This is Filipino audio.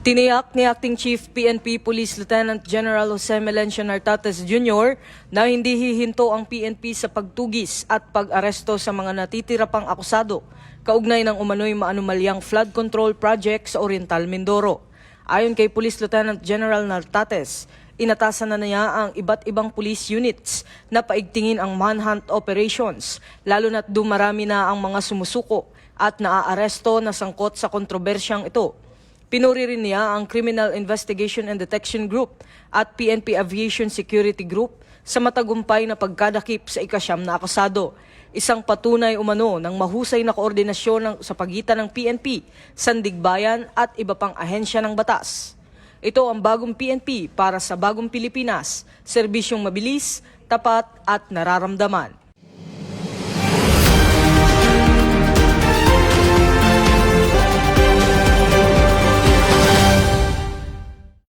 Tiniyak ni Acting Chief PNP Police Lieutenant General Jose Melencio Nartates Jr. na hindi hihinto ang PNP sa pagtugis at pag-aresto sa mga natitira pang akusado kaugnay ng umano'y maanumalyang flood control project sa Oriental Mindoro. Ayon kay Police Lieutenant General Nartates, inatasan na niya ang iba't ibang police units na paigtingin ang manhunt operations, lalo na't dumarami na ang mga sumusuko at naaaresto na sangkot sa kontrobersyang ito. Pinuri rin niya ang Criminal Investigation and Detection Group at PNP Aviation Security Group sa matagumpay na pagkadakip sa ikasyam na akusado. Isang patunay umano ng mahusay na koordinasyon sa pagitan ng PNP, Sandigbayan at iba pang ahensya ng batas. Ito ang bagong PNP para sa bagong Pilipinas, serbisyong mabilis, tapat at nararamdaman.